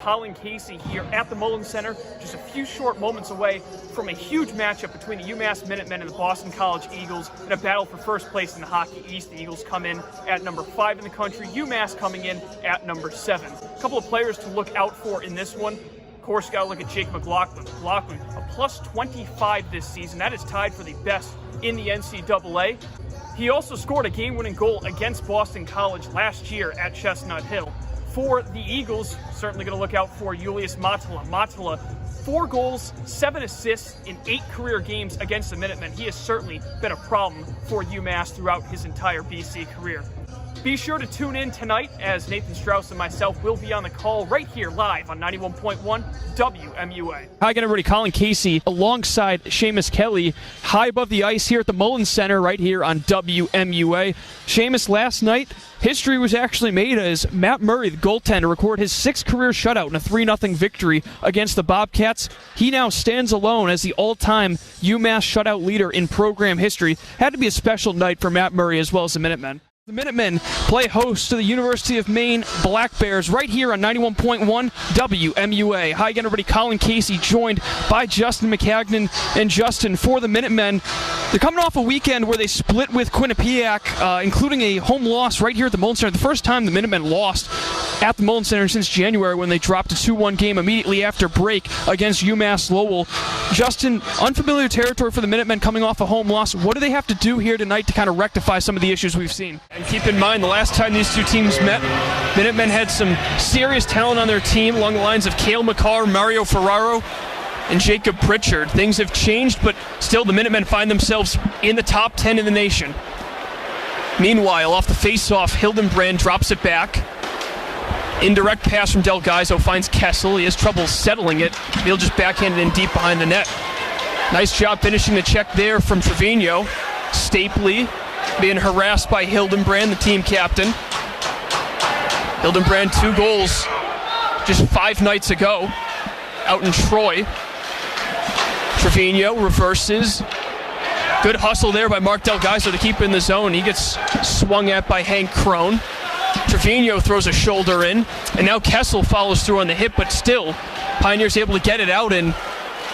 Colin Casey here at the Mullen Center, just a few short moments away from a huge matchup between the UMass Minutemen and the Boston College Eagles in a battle for first place in the Hockey East. The Eagles come in at number 5 in the country, UMass coming in at number 7. A couple of players to look out for in this one. Of course, got to look at Jake McLaughlin. McLaughlin, a plus 25 this season. That is tied for the best in the NCAA. He also scored a game-winning goal against Boston College last year at Chestnut Hill. For the Eagles, certainly going to look out for Julius Matala. Matala, 4 goals, 7 assists in 8 career games against the Minutemen. He has certainly been a problem for UMass throughout his entire BC career. Be sure to tune in tonight as Nathan Strauss and myself will be on the call right here live on 91.1 WMUA. Hi again, everybody. Colin Casey alongside Seamus Kelly, high above the ice here at the Mullen Center right here on WMUA. Seamus, last night, history was actually made as Matt Murray, the goaltender, recorded his 6th career shutout in a 3-0 victory against the Bobcats. He now stands alone as the all-time UMass shutout leader in program history. Had to be a special night for Matt Murray as well as the Minutemen. The Minutemen play host to the University of Maine Black Bears right here on 91.1 WMUA. Hi again, everybody. Colin Casey joined by Justin McCagnon. And Justin, for the Minutemen, they're coming off a weekend where they split with Quinnipiac, including a home loss right here at the Mullen Center. The first time the Minutemen lost at the Mullen Center since January when they dropped a 2-1 game immediately after break against UMass Lowell. Justin, unfamiliar territory for the Minutemen coming off a home loss. What do they have to do here tonight to kind of rectify some of the issues we've seen? And keep in mind, the last time these two teams met, Minutemen had some serious talent on their team along the lines of Cale McCarr, Mario Ferraro, and Jacob Pritchard. Things have changed, but still the Minutemen find themselves in the top 10 in the nation. Meanwhile, off the face-off, Hildenbrand drops it back. Indirect pass from Delgaizo finds Kessel. He has trouble settling it. He'll just backhand it in deep behind the net. Nice job finishing the check there from Trevino. Stapley being harassed by Hildenbrand, the team captain. Hildenbrand, 2 goals just 5 nights ago out in Troy. Trevino reverses. Good hustle there by Mark Delgaizo to keep in the zone. He gets swung at by Hank Crone. Trevino throws a shoulder in, and now Kessel follows through on the hit, but still, Pioneers able to get it out, and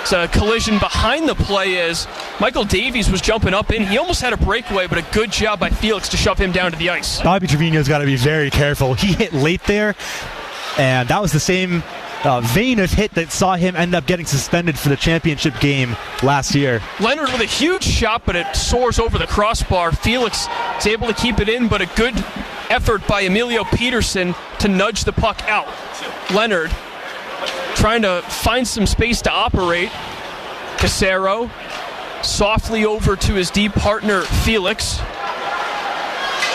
it's a collision behind the play as Michael Davies was jumping up in. He almost had a breakaway, but a good job by Felix to shove him down to the ice. Bobby Trevino's got to be very careful. He hit late there, and that was the same vein of hit that saw him end up getting suspended for the championship game last year. Leonard with a huge shot, but it soars over the crossbar. Felix is able to keep it in, but a good effort by Emilio Peterson to nudge the puck out. Leonard trying to find some space to operate. Casero softly over to his deep partner Felix,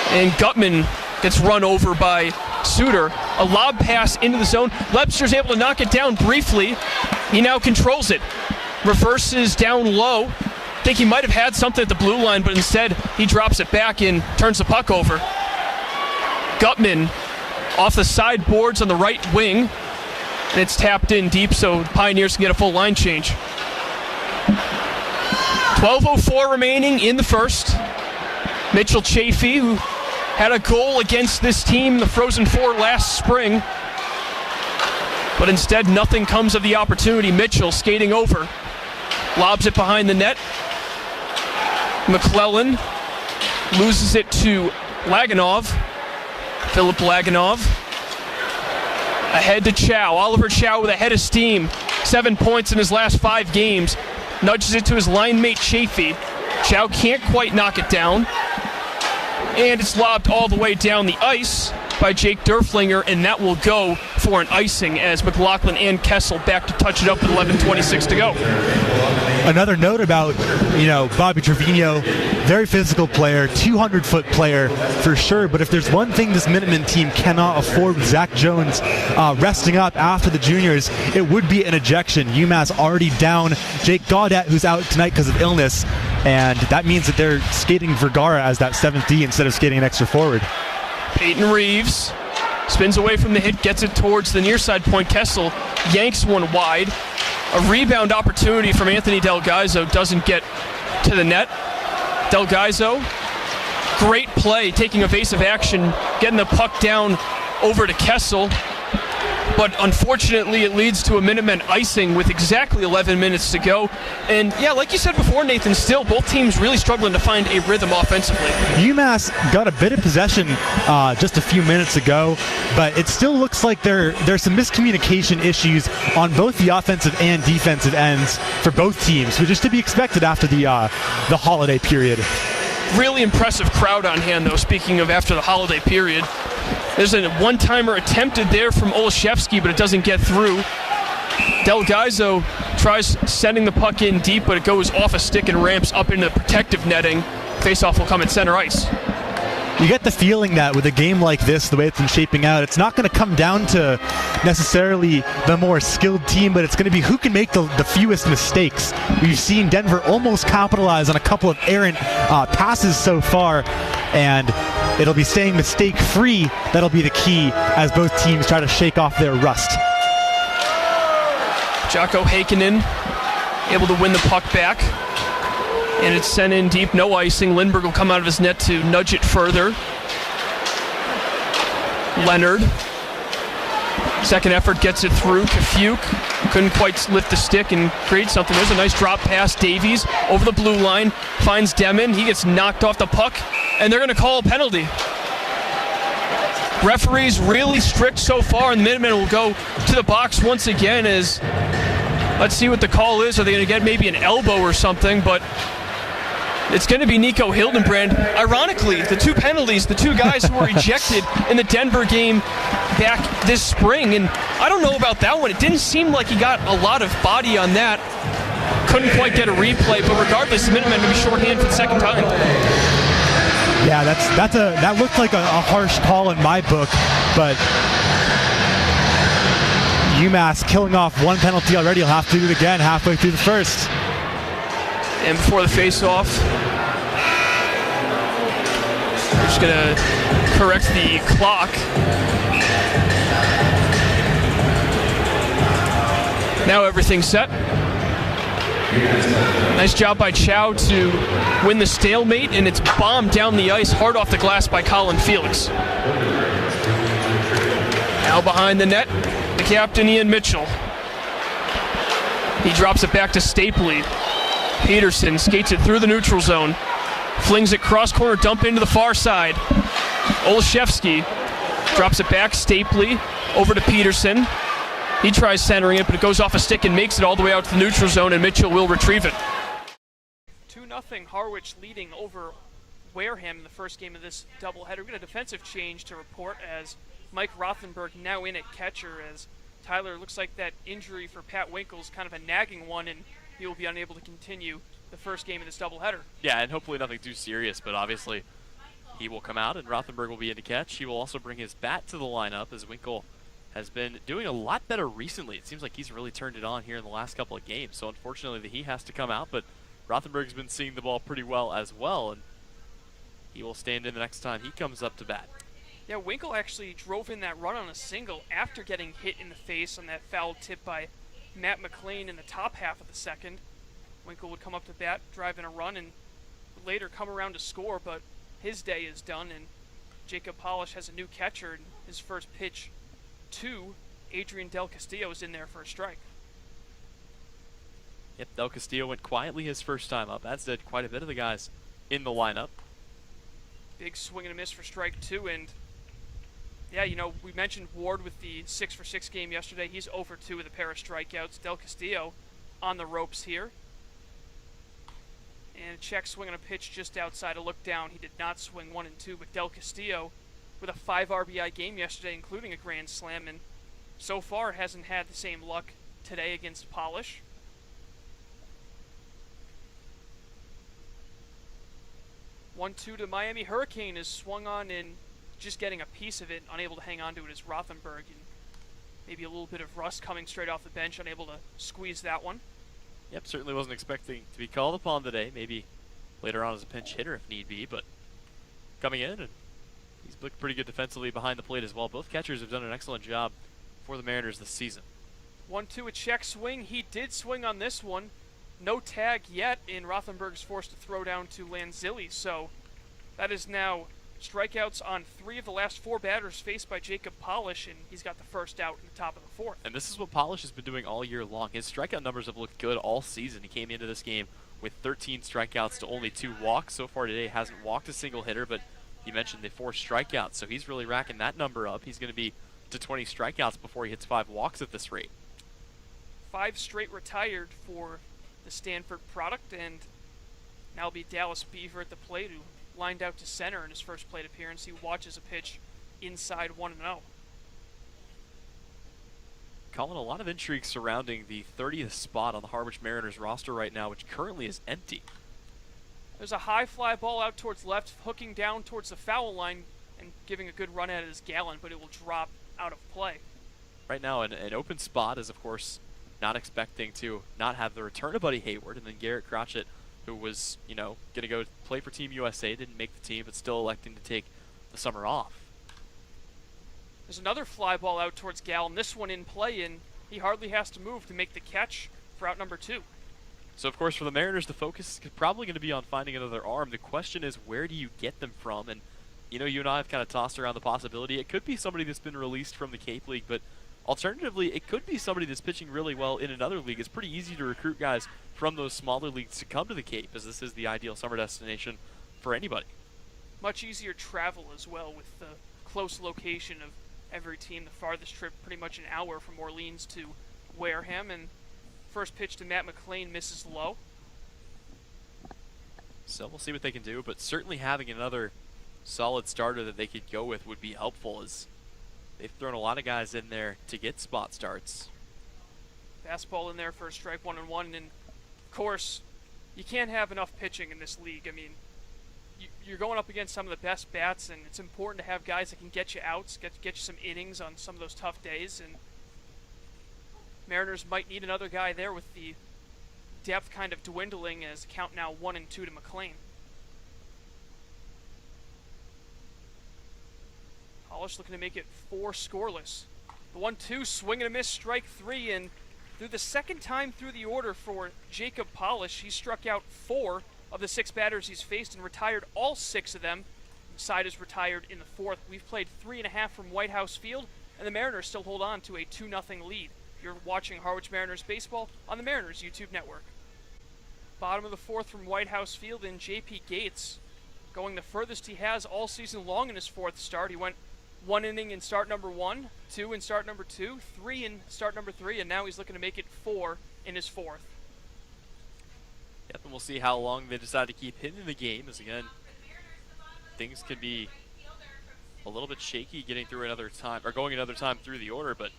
and Gutman gets run over by Suter. A lob pass into the zone. Lepster's able to knock it down briefly. He now controls it. Reverses down low. Think he might have had something at the blue line, but instead he drops it back and turns the puck over. Gutman off the side boards on the right wing. And it's tapped in deep so Pioneers can get a full line change. 12:04 remaining in the first. Mitchell Chafee, who had a goal against this team, the Frozen Four last spring. But instead, nothing comes of the opportunity. Mitchell skating over. Lobs it behind the net. McClellan loses it to Laganov. Philip Laganov. Ahead to Chow. Oliver Chow with a head of steam. 7 points in his last 5 games. Nudges it to his line mate Chafee. Chow can't quite knock it down. And it's lobbed all the way down the ice by Jake Derflinger, and that will go for an icing as McLaughlin and Kessel back to touch it up with 11:26 to go. Another note about, Bobby Trevino, very physical player, 200-foot player for sure, but if there's one thing this Minutemen team cannot afford with Zach Jones resting up after the juniors, it would be an ejection. UMass already down Jake Gaudet, who's out tonight because of illness, and that means that they're skating Vergara as that 7th D instead of skating an extra forward. Peyton Reeves spins away from the hit, gets it towards the near side point. Kessel yanks one wide. A rebound opportunity from Anthony Delgaizo doesn't get to the net. Delgaizo, great play, taking evasive action, getting the puck down over to Kessel. but unfortunately it leads to a Minutemen icing with exactly 11 minutes to go. And yeah, like you said before, Nathan, still both teams really struggling to find a rhythm offensively. UMass got a bit of possession just a few minutes ago, but it still looks like there's some miscommunication issues on both the offensive and defensive ends for both teams, which is to be expected after the holiday period. Really impressive crowd on hand, though, speaking of after the holiday period. There's a one-timer attempted there from Olszewski, but it doesn't get through. Delgaizo tries sending the puck in deep, but it goes off a stick and ramps up into the protective netting. Faceoff will come at center ice. You get the feeling that with a game like this, the way it's been shaping out, it's not going to come down to necessarily the more skilled team, but it's going to be who can make the fewest mistakes. We've seen Denver almost capitalize on a couple of errant passes so far, and it'll be staying mistake-free that'll be the key as both teams try to shake off their rust. Jocko Heikkinen able to win the puck back. And it's sent in deep, no icing. Lindbergh will come out of his net to nudge it further. Leonard. Second effort gets it through. Kafuk couldn't quite lift the stick and create something. There's a nice drop pass. Davies over the blue line. Finds Demon. He gets knocked off the puck. And they're going to call a penalty. Referees really strict so far, and the Minutemen will go to the box once again as... Let's see what the call is. Are they going to get maybe an elbow or something? But it's going to be Nico Hildenbrand. Ironically, the two penalties, the two guys who were ejected in the Denver game back this spring. And I don't know about that one. It didn't seem like he got a lot of body on that. Couldn't quite get a replay, but regardless, the Minutemen will be shorthanded for the second time. Yeah, that looked like a harsh call in my book, but UMass killing off one penalty already. He'll have to do it again halfway through the first. And before the face-off, we're just going to correct the clock. Now everything's set. Nice job by Chow to win the stalemate, and it's bombed down the ice hard off the glass by Colin Felix. Now behind the net, the captain Ian Mitchell. He drops it back to Stapley. Peterson skates it through the neutral zone. Flings it cross corner, dump into the far side. Olszewski drops it back. Stapley over to Peterson. He tries centering it, but it goes off a stick and makes it all the way out to the neutral zone, and Mitchell will retrieve it. 2-0 Harwich leading over Wareham in the first game of this doubleheader. We got a defensive change to report as Mike Rothenberg now in at catcher, as Tyler, looks like that injury for Pat Winkle's kind of a nagging one, and he will be unable to continue the first game of this doubleheader. Yeah, and hopefully nothing too serious, but obviously he will come out and Rothenberg will be in to catch. He will also bring his bat to the lineup as Winkle has been doing a lot better recently. It seems like he's really turned it on here in the last couple of games, so unfortunately he has to come out, but Rothenberg's been seeing the ball pretty well as well, and he will stand in the next time he comes up to bat. Yeah, Winkle actually drove in that run on a single after getting hit in the face on that foul tip by Matt McLean in the top half of the second. Winkle would come up to bat, drive in a run, and would later come around to score, but his day is done, and Jacob Polish has a new catcher, and his first pitch to Adrian Del Castillo is in there for a strike. Yep, Del Castillo went quietly his first time up, as did quite a bit of the guys in the lineup. Big swing and a miss for strike two, and yeah, you know, we mentioned Ward with the 6-for-6 game yesterday. He's 0-for-2 with a pair of strikeouts. Del Castillo on the ropes here. And a check swing on a pitch just outside a look down. He did not swing 1 and 2, but Del Castillo with a 5 RBI game yesterday, including a grand slam, and so far hasn't had the same luck today against Polish. One-two to Miami Hurricane is swung on and just getting a piece of it, unable to hang on to it is Rothenberg, and maybe a little bit of rust coming straight off the bench, unable to squeeze that one. Yep, certainly wasn't expecting to be called upon today, maybe later on as a pinch hitter if need be, but coming in, and he's looked pretty good defensively behind the plate as well. Both catchers have done an excellent job for the Mariners this season. 1-2, a check swing. He did swing on this one. No tag yet, and Rothenberg's forced to throw down to Lanzilli, so that is now strikeouts on 3 of the last 4 batters faced by Jacob Polish, and he's got the first out in the top of the 4th. And this is what Polish has been doing all year long. His strikeout numbers have looked good all season. He came into this game with 13 strikeouts to only 2 walks. So far today, hasn't walked a single hitter, but you mentioned the 4 strikeouts, so he's really racking that number up. He's going to be to 20 strikeouts before he hits 5 walks at this rate. 5 straight retired for the Stanford product, and now it'll be Dallas Beaver at the plate, who lined out to center in his first plate appearance. He watches a pitch inside 1-0. Colin, a lot of intrigue surrounding the 30th spot on the Harwich Mariners roster right now, which currently is empty. There's a high fly ball out towards left, hooking down towards the foul line and giving a good run at it is Gallen, but it will drop out of play. Right now, an open spot is, of course, not expecting to not have the return of Buddy Hayward, and then Garrett Crotchet, who was, going to go play for Team USA, didn't make the team, but still electing to take the summer off. There's another fly ball out towards Gallen, this one in play, and he hardly has to move to make the catch for out number 2. So, of course, for the Mariners, the focus is probably going to be on finding another arm. The question is, where do you get them from? And, you and I have kind of tossed around the possibility. It could be somebody that's been released from the Cape League, but alternatively, it could be somebody that's pitching really well in another league. It's pretty easy to recruit guys from those smaller leagues to come to the Cape, as this is the ideal summer destination for anybody. Much easier travel as well with the close location of every team. The farthest trip pretty much an hour from Orleans to Wareham, and first pitch to Matt McLean misses low. So we'll see what they can do, but certainly having another solid starter that they could go with would be helpful, as they've thrown a lot of guys in there to get spot starts. Fastball in there for a strike, 1-1, and of course, you can't have enough pitching in this league. I mean, you're going up against some of the best bats, and it's important to have guys that can get you outs, get you some innings on some of those tough days, and Mariners might need another guy there with the depth kind of dwindling as count now 1-2 to McLean. Polish looking to make it 4 scoreless. The 1-2, swing and a miss, strike 3, and through the second time through the order for Jacob Polish, he struck out 4 of the 6 batters he's faced and retired all 6 of them. The side is retired in the 4th. We've played 3.5 from White House Field, and the Mariners still hold on to a 2-0 lead. You're watching Harwich Mariners baseball on the Mariners YouTube network. Bottom of the 4th from White House Field, and J.P. Gates going the furthest he has all season long in his 4th start. He went 1 inning in start number 1, 2 in start number 2, 3 in start number 3, and now he's looking to make it 4 in his 4th. Yep, and we'll see how long they decide to keep hitting the game, as again, things could be a little bit shaky getting through another time, or going another time through the order, but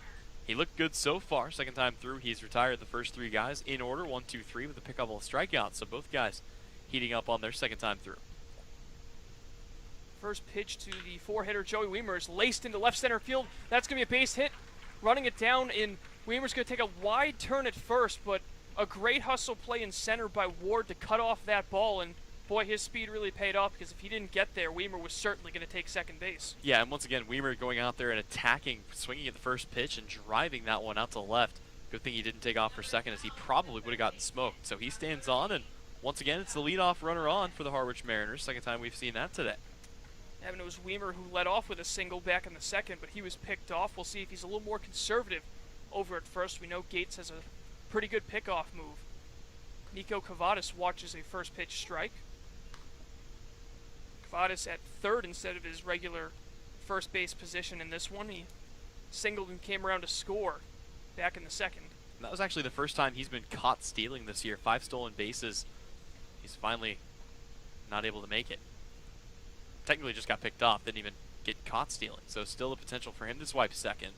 he looked good so far. Second time through, he's retired the first 3 guys in order, 1, 2, 3, with a pickup of strikeouts. So both guys heating up on their second time through. First pitch to the 4-hitter Joey Weimer is laced into left center field. That's going to be a base hit. Running it down, and Weimer's going to take a wide turn at first, but a great hustle play in center by Ward to cut off that ball, and boy, his speed really paid off, because if he didn't get there, Weimer was certainly going to take second base. Yeah, and once again, Weimer going out there and attacking, swinging at the first pitch and driving that one out to left. Good thing he didn't take off for second, as he probably would have gotten smoked. So he stands on, and once again, it's the leadoff runner on for the Harwich Mariners. Second time we've seen that today. And it was Weimer who led off with a single back in the second, but he was picked off. We'll see if he's a little more conservative over at first. We know Gates has a pretty good pickoff move. Nico Cavadas watches a first pitch strike. Cavadas at third instead of his regular first base position in this one. He singled and came around to score back in the second. And that was actually the first time he's been caught stealing this year. 5 stolen bases. He's finally not able to make it. Technically just got picked off, didn't even get caught stealing. So still a potential for him to swipe second.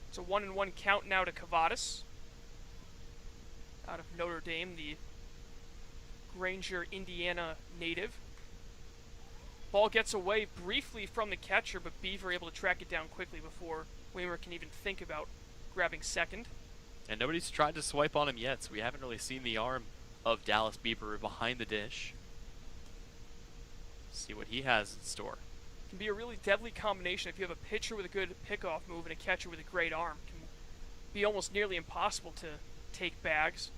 It's a 1-1 count now to Cavadas. Out of Notre Dame, the Granger, Indiana native. Ball gets away briefly from the catcher, but Beaver able to track it down quickly before Weimer can even think about grabbing second. And nobody's tried to swipe on him yet, so we haven't really seen the arm of Dallas Beaver behind the dish. See what he has in store. Can be a really deadly combination if you have a pitcher with a good pickoff move and a catcher with a great arm. Can be almost nearly impossible to take bags.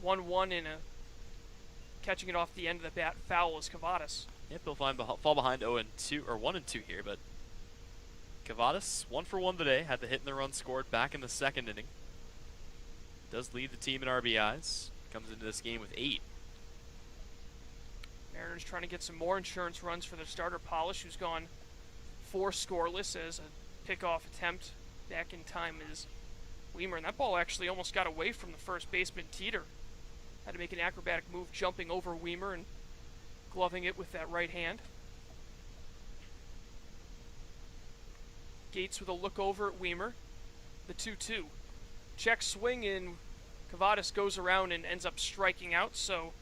1-1 in a catching it off the end of the bat foul is Cavadas. Yep, he'll fall behind 0-2 or 1-2 here, but Cavadas 1 for 1 today. Had the hit and the run scored back in the second inning. Does lead the team in RBIs. Comes into this game with 8. Mariners trying to get some more insurance runs for their starter Polish, who's gone 4 scoreless as a pickoff attempt back in time is Weimer. And that ball actually almost got away from the first baseman Teeter. Had to make an acrobatic move jumping over Weimer and gloving it with that right hand. Gates with a look over at Weimer. The 2-2. Check swing and Cavadas goes around and ends up striking out. So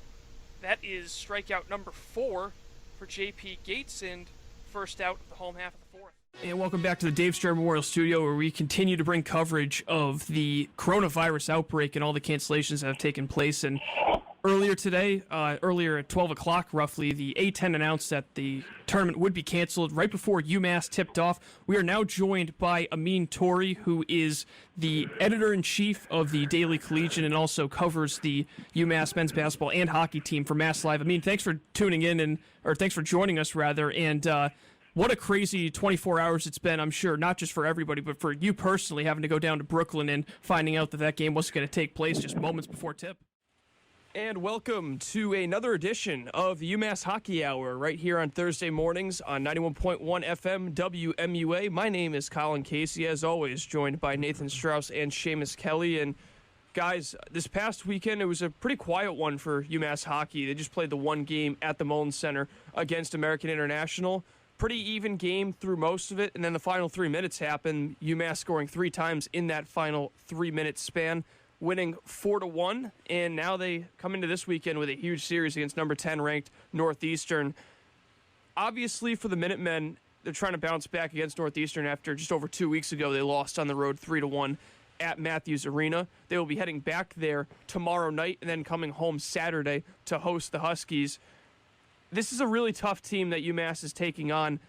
that is strikeout number 4 for J.P. Gates and first out of the home half of the 4th. And welcome back to the Dave Stern Memorial Studio, where we continue to bring coverage of the coronavirus outbreak and all the cancellations that have taken place. And earlier today, earlier at 12 o'clock roughly, the A10 announced that the tournament would be canceled right before UMass tipped off. We are now joined by Amin Tori, who is the editor-in-chief of the Daily Collegian and also covers the UMass men's basketball and hockey team for Mass Live. Amin, thanks for tuning in, or thanks for joining us, rather. And what a crazy 24 hours it's been, I'm sure, not just for everybody, but for you personally, having to go down to Brooklyn and finding out that that game wasn't going to take place just moments before tip. And welcome to another edition of the UMass Hockey Hour right here on Thursday mornings on 91.1 FM WMUA. My name is Colin Casey, as always, joined by Nathan Strauss and Seamus Kelly. And guys, this past weekend, it was a pretty quiet one for UMass hockey. They just played the one game at the Mullins Center against American International. Pretty even game through most of it, and then the final 3 minutes happened, UMass scoring 3 times in that final 3-minute span, winning 4-1, and now they come into this weekend with a huge series against number 10 ranked Northeastern. Obviously, for the Minutemen, they're trying to bounce back against Northeastern after just over 2 weeks ago they lost on the road 3-1 at Matthews Arena. They will be heading back there tomorrow night and then coming home Saturday to host the Huskies. This is a really tough team that UMass is taking on.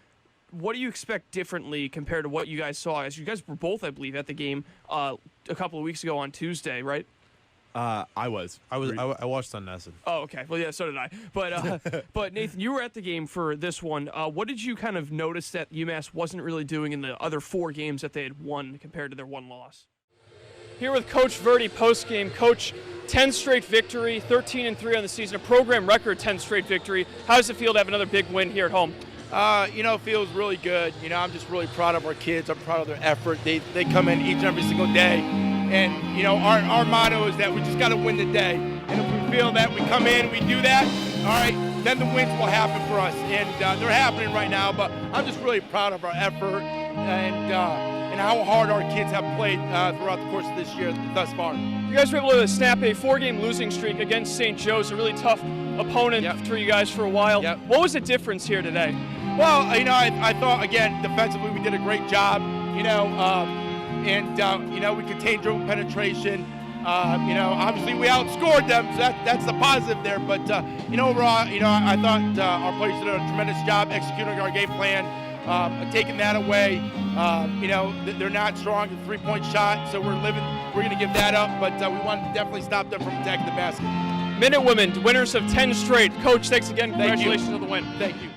What do you expect differently compared to what you guys saw? As you guys were both, I believe, at the game a couple of weeks ago on Tuesday, right? I watched on Nesson. Oh, okay. Well, yeah, so did I. But Nathan, you were at the game for this one. What did you kind of notice that UMass wasn't really doing in the other 4 games that they had won compared to their 1 loss? Here with Coach Verdi post-game. Coach, 10 straight victory, 13-3 on the season, a program record 10 straight victory. How does it feel to have another big win here at home? It feels really good. I'm just really proud of our kids. I'm proud of their effort. They come in each and every single day. And, our motto is that we just got to win the day. And if we feel that we come in, we do that, all right, then the wins will happen for us. And they're happening right now. But I'm just really proud of our effort and how hard our kids have played throughout the course of this year thus far. You guys were able to snap a 4-game losing streak against St. Joe's, a really tough opponent for you guys for a while. Yep. What was the difference here today? Well, I thought, again, defensively we did a great job, we contained dribble penetration. Obviously we outscored them, so that's the positive there. But, overall, I thought our players did a tremendous job executing our game plan, taking that away. They're not strong at the 3-point shot, so we're going to give that up. But we want to definitely stop them from attacking the basket. Minute Women, winners of 10 straight. Coach, thanks again. Congratulations on the win. Thank you.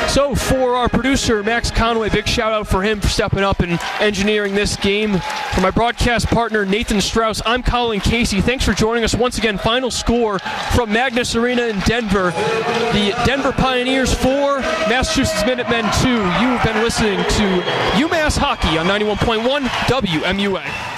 So for our producer, Max Conway, big shout out for him for stepping up and engineering this game. For my broadcast partner, Nathan Strauss, I'm Colin Casey. Thanks for joining us once again. Final score from Magnus Arena in Denver. The Denver Pioneers 4, Massachusetts Minutemen 2. You've been listening to UMass Hockey on 91.1 WMUA.